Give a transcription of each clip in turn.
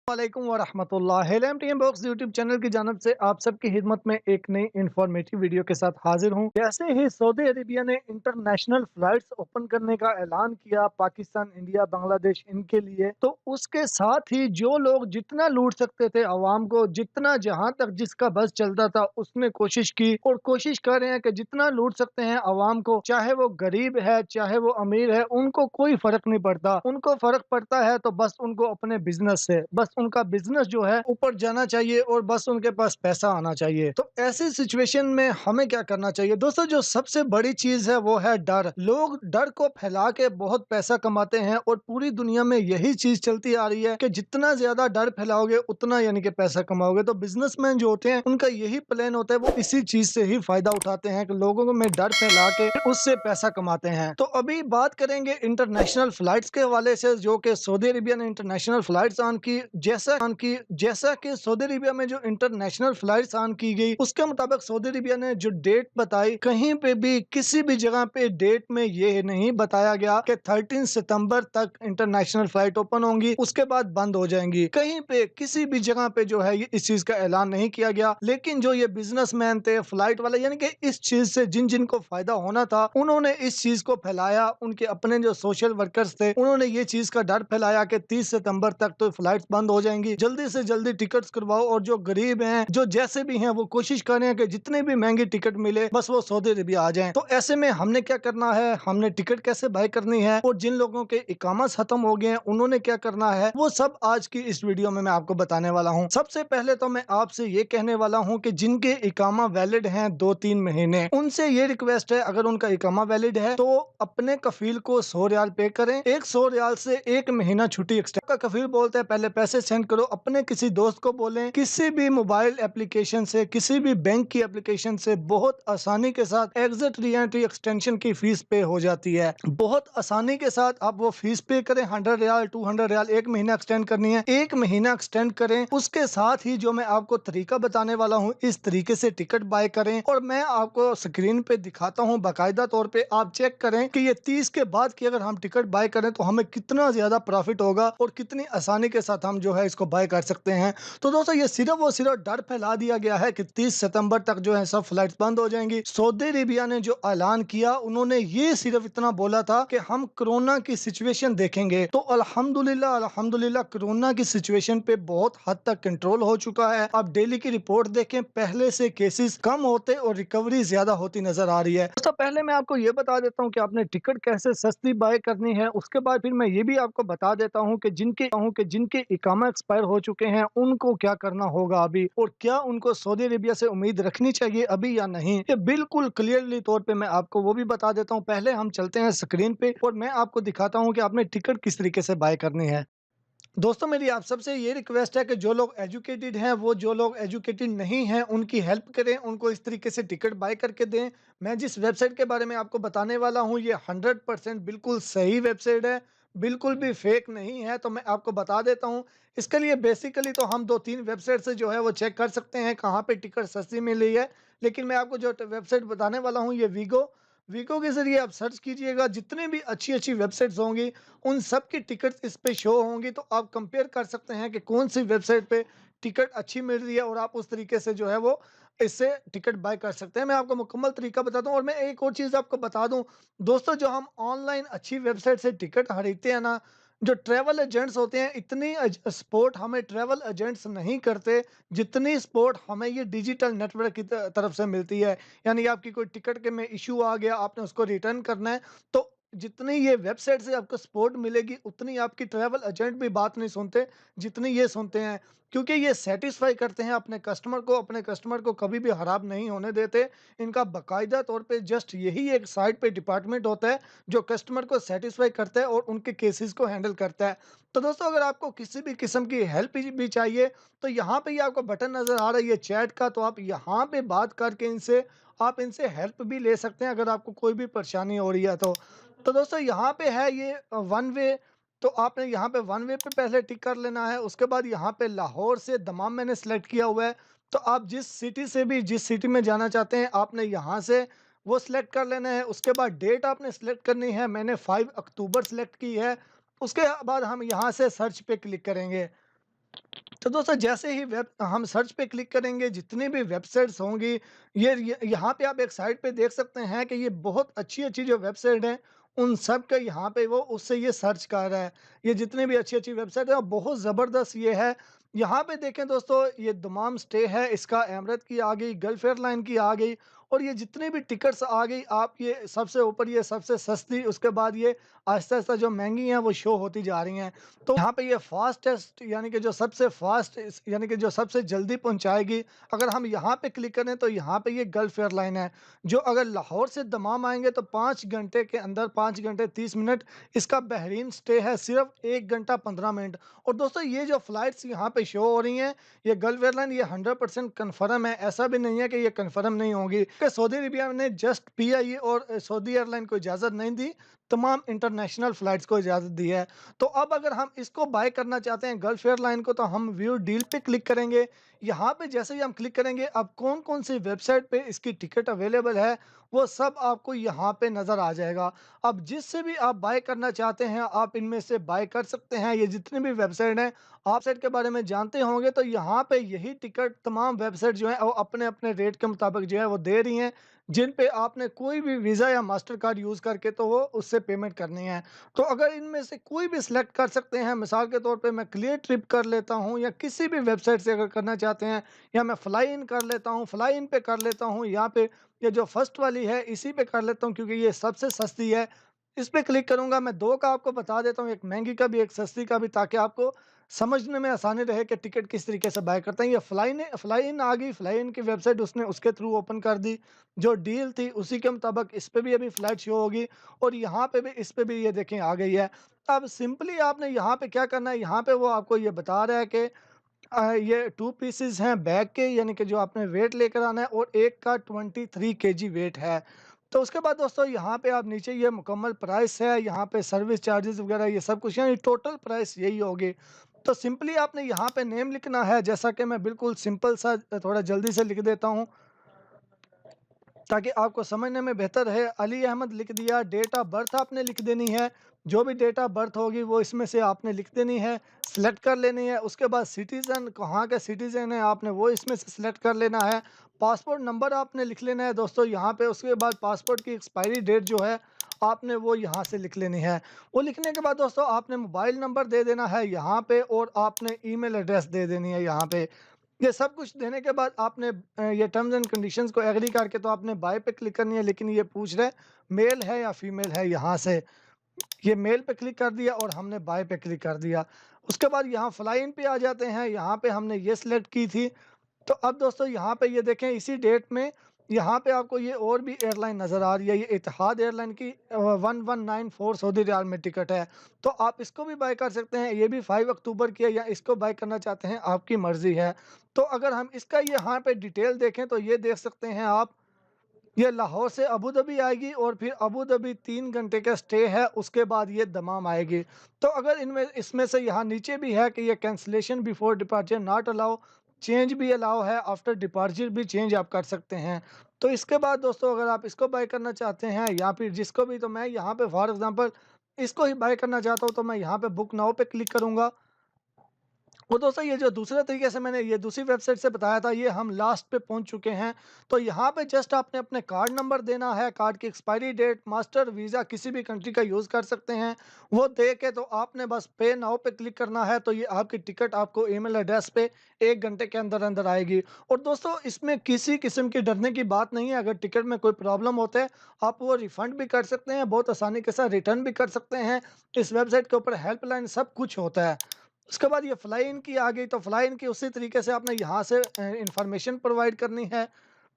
वालेकुम वरहमतुल्लाह। हेलेम team box YouTube channel की जानब से आप सबकी खिदमत में एक नई इंफॉर्मेटिव वीडियो के साथ हाजिर हूँ। जैसे ही सऊदी अरेबिया ने इंटरनेशनल फ्लाइट्स ओपन करने का ऐलान किया पाकिस्तान, इंडिया, बांग्लादेश इनके लिए, तो उसके साथ ही जो लोग जितना लूट सकते थे आवाम को, जितना जहाँ तक जिसका बस चलता था उसने कोशिश की और कोशिश कर रहे हैं कि जितना लूट सकते हैं आवाम को, चाहे वो गरीब है चाहे वो अमीर है, उनको कोई फर्क नहीं पड़ता। उनको फर्क पड़ता है तो बस उनको अपने बिजनेस से, बस उनका बिजनेस जो है ऊपर जाना चाहिए और बस उनके पास पैसा आना चाहिए। तो ऐसी सिचुएशन में हमें क्या करना चाहिए दोस्तों? जो सबसे बड़ी चीज है वो है डर। लोग डर को फैला के बहुत पैसा कमाते हैं और पूरी दुनिया में यही चीज चलती आ रही है कि जितना ज्यादा डर फैलाओगे उतना यानी कि पैसा कमाओगे। तो बिजनेसमैन जो होते हैं उनका यही प्लान होता है, वो इसी चीज से ही फायदा उठाते हैं कि लोगों को में डर फैला के उससे पैसा कमाते हैं। तो अभी बात करेंगे इंटरनेशनल फ्लाइट्स के हवाले से, जो कि सऊदी अरेबिया ने इंटरनेशनल फ्लाइट्स ऑन की। जैसा कि सऊदी अरेबिया में जो इंटरनेशनल फ्लाइट्स ऑन की गई, उसके मुताबिक सऊदी अरेबिया ने जो डेट बताई, कहीं पे भी किसी भी जगह पे डेट में ये नहीं बताया गया कि 13 सितंबर तक इंटरनेशनल फ्लाइट ओपन होंगी, उसके बाद बंद हो जाएंगी। कहीं पे किसी भी जगह पे जो है इस चीज का ऐलान नहीं किया गया। लेकिन जो ये बिजनेसमैन थे, फ्लाइट वाले, यानी कि इस चीज से जिन जिन को फायदा होना था, उन्होंने इस चीज को फैलाया। उनके अपने जो सोशल वर्कर्स थे, उन्होंने ये चीज का डर फैलाया कि 30 सितंबर तक तो फ्लाइट्स बंद हो जाएंगी, जल्दी से जल्दी टिकट्स करवाओ। और जो गरीब हैं, जो जैसे भी हैं, वो कोशिश कर रहे हैं कि जितने भी महंगी टिकट मिले बस वो सऊदी अरेबिया आ जाएं। तो ऐसे में हमने क्या करना है, हमने टिकट कैसे बाय करनी है, और जिन लोगों के इकामत खत्म हो गए हैं उन्होंने क्या करना है, वो सब आज की इस वीडियो में मैं आपको बताने वाला हूँ। सबसे पहले तो मैं आपसे ये कहने वाला हूँ कि जिनके इकामा वैलिड हैं 2-3 महीने, उनसे ये रिक्वेस्ट है, अगर उनका इकामा वैलिड है तो अपने कफील को 100 रियाल पे करें। एक 100 रियाल से एक महीना छुट्टी एक्स्ट्रा का कफील बोलता है पहले पैसे सेंड करो। अपने किसी दोस्त को बोलें, किसी भी मोबाइल एप्लीकेशन से, किसी भी बैंक की एप्लीकेशन से बहुत आसानी के साथ एग्जिट री एंट्री एक्सटेंशन की फीस पे हो जाती है। बहुत आसानी के साथ आप वो फीस पे करें। 100 रियाल, 200 रियाल, एक महीना एक्सटेंड करनी है, एक महीना एक्सटेंड करें। उसके साथ ही जो मैं आपको तरीका बताने वाला हूँ, इस तरीके से टिकट बाय करें। और मैं आपको स्क्रीन पे दिखाता हूँ बाकायदा तौर पे, आप चेक करें कि ये 30 के बाद की अगर हम टिकट बाय करें तो हमें कितना ज्यादा प्रॉफिट होगा और कितनी आसानी के साथ हम जो है इसको बाय कर सकते हैं। तो दोस्तों, ये सिर्फ और सिर्फ डर फैला दिया गया है कि 30 सितंबर तक जो है सब फ्लाइट्स बंद हो जाएंगी। सऊदी अरेबिया ने जो ऐलान किया, उन्होंने ये सिर्फ इतना बोला था कि हम कोरोना की सिचुएशन देखेंगे। तो अल्हम्दुलिल्लाह अल्हम्दुलिल्लाह कोरोना की सिचुएशन पे बहुत हद तक कंट्रोल हो चुका है। आप डेली की रिपोर्ट देखें, पहले से केसेस कम होते और रिकवरी ज्यादा होती नजर आ रही है। दोस्तों, पहले मैं आपको ये बता देता हूँ कि आपने टिकट कैसे सस्ती बाय करनी है। उसके बाद फिर मैं ये भी आपको बता देता हूँ कि जिनके इकामा एक्सपायर हो चुके हैं उनको क्या करना होगा अभी, और क्या उनको सऊदी अरेबिया से उम्मीद रखनी चाहिए अभी या नहीं, ये बिल्कुल क्लियरली तौर पे मैं आपको वो भी बता देता हूँ। पहले हम चलते हैं स्क्रीन पे और मैं आपको दिखाता हूँ कि आपने टिकट किस तरीके से बाय करनी है। दोस्तों, मेरी आप सबसे ये रिक्वेस्ट है कि जो लोग एजुकेटेड हैं, वो जो लोग एजुकेटेड नहीं हैं, उनकी हेल्प करें, उनको इस तरीके से टिकट बाय करके दें। मैं जिस वेबसाइट के बारे में आपको बताने वाला हूँ, ये 100% बिल्कुल सही वेबसाइट है, बिल्कुल भी फेक नहीं है। तो मैं आपको बता देता हूँ। इसके लिए बेसिकली तो हम 2-3 वेबसाइट से जो है वो चेक कर सकते हैं कहाँ पे टिकट सस्ती मिल रही है। लेकिन मैं आपको जो वेबसाइट बताने वाला हूँ, ये वीगो वीगो के ज़रिए आप सर्च कीजिएगा। जितने भी अच्छी-अच्छी वेबसाइट्स होंगी, उन सब की टिकट्स इस पे शो होंगी। तो आप कंपेयर कर सकते हैं कि कौन-सी वेबसाइट पे टिकट अच्छी मिल रही है और आप उस तरीके से जो है वो इससे टिकट बाय कर सकते हैं। मैं आपको मुकम्मल तरीका बताता हूँ। और मैं एक और चीज़ आपको बता दूँ, दोस्तों, जो हम ऑनलाइन अच्छी वेबसाइट से टिकट खरीदते हैं ना, जो ट्रैवल एजेंट्स होते हैं, इतनी सपोर्ट हमें ट्रैवल एजेंट्स नहीं करते, जितनी सपोर्ट हमें ये डिजिटल नेटवर्क की तरफ से मिलती है। यानी आपकी कोई टिकट के में इशू आ गया, आपने उसको रिटर्न करना है, तो जितनी ये वेबसाइट से आपको सपोर्ट मिलेगी, उतनी आपकी ट्रैवल एजेंट भी बात नहीं सुनते जितनी ये सुनते हैं। क्योंकि ये सेटिस्फाई करते हैं अपने कस्टमर को कभी भी खराब नहीं होने देते। इनका बाकायदा तौर पे जस्ट यही एक साइड पे डिपार्टमेंट होता है जो कस्टमर को सेटिस्फाई करता है और उनके केसेस को हैंडल करता है। तो दोस्तों, अगर आपको किसी भी किस्म की हेल्प भी चाहिए, तो यहाँ पे ये आपको बटन नज़र आ रहा है ये चैट का, तो आप यहाँ पे बात करके इनसे हेल्प भी ले सकते हैं अगर आपको कोई भी परेशानी हो रही है तो। तो दोस्तों, यहाँ पे है ये वन वे। तो आपने यहाँ पे वन वे पे पहले टिक कर लेना है। उसके बाद यहाँ पे लाहौर से दमाम मैंने सेलेक्ट किया हुआ है। तो आप जिस सिटी में जाना चाहते हैं, आपने यहाँ से वो सिलेक्ट कर लेना है। उसके बाद डेट आपने सिलेक्ट करनी है। मैंने 5 अक्टूबर सेलेक्ट की है। उसके बाद हम यहाँ से सर्च पे क्लिक करेंगे। तो दोस्तों जैसे ही वेब हम सर्च पे क्लिक करेंगे, जितनी भी वेबसाइट्स होंगी, ये यहाँ पे आप एक साइट पे देख सकते हैं कि ये बहुत अच्छी-अच्छी जो वेबसाइट हैं, उन सब का यहाँ पे वो उससे ये सर्च कर रहा है। ये जितनी भी अच्छी-अच्छी वेबसाइट है और बहुत ज़बरदस्त ये है। यहाँ पे देखें दोस्तों, ये दमाम स्टे है, इसका एमिरेट की आ गई, गल्फ एयरलाइन की आ गई और ये जितनी भी टिकट्स आ गई, आप ये सबसे ऊपर ये सबसे सस्ती, उसके बाद ये आहिस्ता-आहिस्ता जो महँगी हैं वो शो होती जा रही हैं। तो यहाँ पे ये फ़ास्टेस्ट यानी कि जो सबसे फ़ास्ट इस यानी कि जो सबसे जल्दी पहुँचाएगी, अगर हम यहाँ पे क्लिक करें तो यहाँ पे ये गल्फ़ एयरलाइन है, जो अगर लाहौर से दमाम आएँगे तो 5 घंटे के अंदर 5 घंटे 30 मिनट इसका बेहरीन स्टे है, सिर्फ़ 1 घंटा 15 मिनट। और दोस्तों ये जो फ़्लाइट्स यहाँ पे शो हो रही हैं, ये गल्फ़ एयरलाइन ये 100% कन्फ़र्म है, ऐसा भी नहीं है कि ये कन्फ़र्म नहीं होंगी। कि सऊदी अरेबिया ने जस्ट पीआईए और सऊदी एयरलाइन को इजाज़त नहीं दी, तमाम इंटरनेशनल फ़्लाइट्स को इजाज़त दी है। तो अब अगर हम इसको बाय करना चाहते हैं गल्फ एयरलाइन को, तो हम व्यू डील पे क्लिक करेंगे। यहाँ पे जैसे ही हम क्लिक करेंगे, अब कौन-कौन सी वेबसाइट पे इसकी टिकट अवेलेबल है, वो सब आपको यहाँ पे नज़र आ जाएगा। अब जिससे भी आप बाय करना चाहते हैं, आप इनमें से बाय कर सकते हैं। ये जितनी भी वेबसाइट हैं, आप साइट के बारे में जानते होंगे, तो यहाँ पे यही टिकट तमाम वेबसाइट जो है वो अपने-अपने रेट के मुताबिक जो है वो दे रही हैं, जिन पे आपने कोई भी वीज़ा या मास्टर कार्ड यूज़ करके तो वो उससे पेमेंट करनी है। तो अगर इनमें से कोई भी सिलेक्ट कर सकते हैं, मिसाल के तौर पे मैं क्लियर ट्रिप कर लेता हूँ या किसी भी वेबसाइट से अगर करना चाहते हैं, या मैं फ्लाई इन कर लेता हूँ, फ्लाई इन पे कर लेता हूँ, यहाँ पे ये जो फर्स्ट वाली है इसी पे कर लेता हूँ क्योंकि ये सबसे सस्ती है। इस पे क्लिक करूँगा, मैं 2 का आपको बता देता हूँ, एक महँगी का भी, एक सस्ती का भी, ताकि आपको समझने में आसानी रहे कि टिकट किस तरीके से बाय करते हैं। ये फ्लाई इन आ गई, फ्लाई इन की वेबसाइट उसने उसके थ्रू ओपन कर दी। जो डील थी उसी के मुताबिक इस पे भी अभी फ्लाइट शो होगी और यहाँ पे भी, इस पे भी ये देखें आ गई है। अब सिंपली आपने यहाँ पे क्या करना है, यहाँ पे वो आपको ये बता रहा है कि ये 2 पीसेज़ हैं बैग के, यानी कि जो आपने वेट लेकर आना है, और एक का 23 केजी वेट है। तो उसके बाद दोस्तों यहाँ पे आप नीचे ये मुकम्मल प्राइस है, यहाँ पे सर्विस चार्जेज़ वगैरह ये सब कुछ है, टोटल प्राइस यही होगी। तो सिंपली आपने यहाँ पे नेम लिखना है, जैसा कि मैं बिल्कुल सिंपल सा थोड़ा जल्दी से लिख देता हूँ। ताकि आपको समझने में बेहतर रहे। अली अहमद लिख दिया, डेट ऑफ बर्थ आपने लिख देनी है, जो भी डेट ऑफ बर्थ होगी वो इसमें से आपने लिख देनी है, सिलेक्ट कर लेनी है। उसके बाद सिटीज़न, कहाँ के सिटीज़न हैं आपने वो इसमें से सिलेक्ट कर लेना है। पासपोर्ट नंबर आपने लिख लेना है दोस्तों यहाँ पे। उसके बाद पासपोर्ट की एक्सपायरी डेट जो है, आपने वो यहाँ से लिख लेनी है। वो लिखने के बाद दोस्तों आपने मोबाइल नंबर दे देना है यहाँ पे, और आपने ईमेल एड्रेस दे देनी है यहाँ पे। ये सब कुछ देने के बाद आपने ये टर्म्स एंड कंडीशंस को एग्री करके तो आपने बाय पे क्लिक करनी है, लेकिन ये पूछ रहा है मेल है या फीमेल है, यहाँ से ये मेल पे क्लिक कर दिया और हमने बाय पे क्लिक कर दिया। उसके बाद यहाँ फ्लाई इन पे आ जाते हैं, यहाँ पे हमने ये सिलेक्ट की थी। तो अब दोस्तों यहाँ पे ये देखें, इसी डेट में यहाँ पे आपको ये और भी एयरलाइन नज़र आ रही है, ये इतिहाद एयरलाइन की 1194 सऊदी रियाल में टिकट है। तो आप इसको भी बाय कर सकते हैं, ये भी 5 अक्टूबर की है, या इसको बाय करना चाहते हैं आपकी मर्ज़ी है। तो अगर हम इसका यहाँ पे डिटेल देखें तो ये देख सकते हैं आप, ये लाहौर से अबू धाबी आएगी और फिर अबू धाबी 3 घंटे का स्टे है, उसके बाद ये दमाम आएगी। तो अगर इनमें इसमें से यहाँ नीचे भी है कि ये cancellation before departure not allow, change भी अलाउ है, आफ्टर डिपार्चर भी चेंज आप कर सकते हैं। तो इसके बाद दोस्तों अगर आप इसको बाय करना चाहते हैं या फिर जिसको भी, तो मैं यहाँ पे फॉर एग्ज़ाम्पल इसको ही बाय करना चाहता हूँ, तो मैं यहाँ पे बुक नाउ पे क्लिक करूँगा। और दोस्तों ये जो दूसरे तरीके से मैंने ये दूसरी वेबसाइट से बताया था, ये हम लास्ट पे पहुंच चुके हैं। तो यहाँ पे जस्ट आपने अपने कार्ड नंबर देना है, कार्ड की एक्सपायरी डेट, मास्टर वीज़ा किसी भी कंट्री का यूज़ कर सकते हैं, वो दे के तो आपने बस पे नाउ पे क्लिक करना है। तो ये आपकी टिकट आपको ईमेल एड्रेस पे 1 घंटे के अंदर अंदर आएगी। और दोस्तों इसमें किसी किस्म की डरने की बात नहीं है, अगर टिकट में कोई प्रॉब्लम होता है, आप वो रिफ़ंड भी कर सकते हैं, बहुत आसानी के साथ रिटर्न भी कर सकते हैं। इस वेबसाइट के ऊपर हेल्पलाइन सब कुछ होता है। उसके बाद ये फ्लाई इन की आ गई, तो फ्लाई इन की उसी तरीके से आपने यहाँ से इंफॉर्मेशन प्रोवाइड करनी है।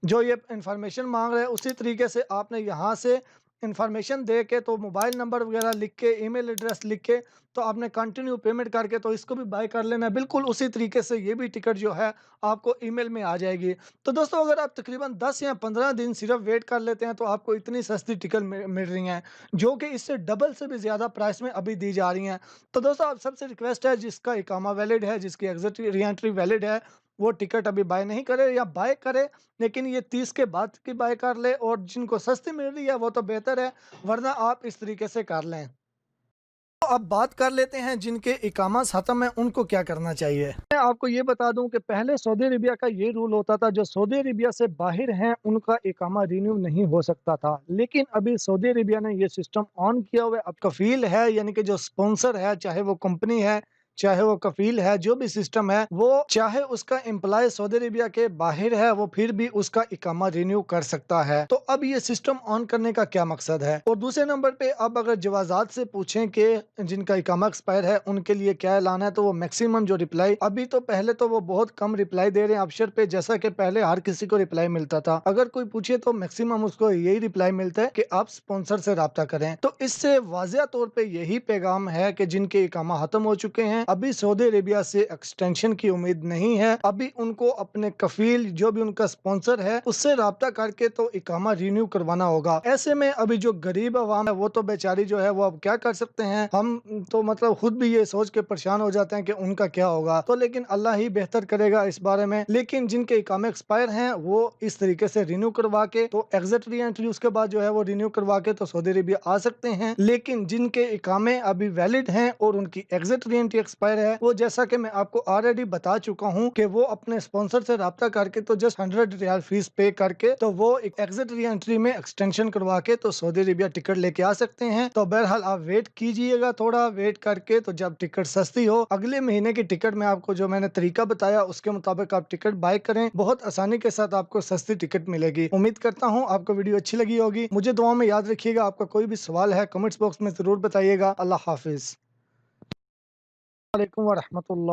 जो ये इंफॉर्मेशन माँग रहे हैं उसी तरीके से आपने यहाँ से इंफॉर्मेशन दे के, तो मोबाइल नंबर वगैरह लिख के, ईमेल एड्रेस लिख के, तो आपने कंटिन्यू पेमेंट करके तो इसको भी बाय कर लेना है। बिल्कुल उसी तरीके से ये भी टिकट जो है आपको ईमेल में आ जाएगी। तो दोस्तों अगर आप तकरीबन 10 या 15 दिन सिर्फ वेट कर लेते हैं, तो आपको इतनी सस्ती टिकट मिल रही हैं, जो कि इससे डबल से भी ज़्यादा प्राइस में अभी दी जा रही हैं। तो दोस्तों आप सबसे रिक्वेस्ट है, जिसका इकामा वैलिड है, जिसकी एग्जिट री एंट्री वैलिड है, वो टिकट अभी बाय नहीं करे, या बाय करे लेकिन ये 30 के बाद की बाय कर ले, और जिनको सस्ती मिल रही है वो तो बेहतर है, वरना आप इस तरीके से कर लें। तो अब बात कर लेते हैं जिनके इकामा ख़त्म है उनको क्या करना चाहिए। मैं आपको ये बता दूं कि पहले सऊदी अरेबिया का ये रूल होता था, जो सऊदी अरेबिया से बाहर हैं उनका इकामा रिन्यू नहीं हो सकता था। लेकिन अभी सऊदी अरेबिया ने ये सिस्टम ऑन किया हुआ है। अब कफील है, यानी कि जो स्पॉन्सर है, चाहे वो कंपनी है, चाहे वो कफील है, जो भी सिस्टम है, वो चाहे उसका एम्प्लॉय सऊदी अरेबिया के बाहर है, वो फिर भी उसका इकामा रिन्यू कर सकता है। तो अब ये सिस्टम ऑन करने का क्या मकसद है? और दूसरे नंबर पे अब अगर जवाजात से पूछें कि जिनका इकामा एक्सपायर है उनके लिए क्या ऐलान है, तो वो मैक्सिमम जो रिप्लाई अभी, तो पहले तो वो बहुत कम रिप्लाई दे रहे हैं अबशर पे, जैसा कि पहले हर किसी को रिप्लाई मिलता था। अगर कोई पूछे तो मैक्सिमम उसको यही रिप्लाई मिलता है कि आप स्पॉन्सर से राब्ता करें। तो इससे वाज़िया तौर पे यही पैगाम है कि जिनके इकामा खत्म हो चुके हैं, अभी सऊदी अरेबिया से एक्सटेंशन की उम्मीद नहीं है। अभी उनको अपने कफील, जो भी उनका स्पॉन्सर है, उससे राब्ता करके तो इकामा रिन्यू करवाना होगा। ऐसे में अभी जो गरीब अवाम है वो तो बेचारी जो है वो अब क्या कर सकते हैं। हम तो मतलब खुद भी ये सोच के परेशान हो जाते हैं कि उनका क्या होगा। तो लेकिन अल्लाह ही बेहतर करेगा इस बारे में। लेकिन जिनके इकामे एक्सपायर हैं वो इस तरीके से रिन्यू करवा के, तो एग्जिट री एंट्री उसके बाद जो है वो रिन्यू करवा के तो सऊदी अरेबिया आ सकते हैं। लेकिन जिनके इकामे अभी वैलिड हैं और उनकी एग्जिट री एंट्री एक्सपायर है, वो जैसा कि मैं आपको ऑलरेडी बता चुका हूं कि वो अपने स्पॉन्सर से राब्ता करके तो जस्ट 100 रियाल फीस पे करके तो वो एक एग्जिट री एंट्री में एक्सटेंशन करवा के तो सऊदी अरेबिया टिकट लेके आ सकते हैं। तो बहरहाल आप वेट कीजिएगा, थोड़ा वेट करके, तो जब टिकट सस्ती हो अगले महीने की टिकट में आपको जो मैंने तरीका बताया उसके मुताबिक आप टिकट बाय करें, बहुत आसानी के साथ आपको सस्ती टिकट मिलेगी। उम्मीद करता हूँ आपको वीडियो अच्छी लगी होगी। मुझे दुआ में याद रखिएगा। आपका कोई भी सवाल है कमेंट्स बॉक्स में जरूर बताइएगा। अल्लाह हाफिज। वालेकुम व रहमतुल्लाह।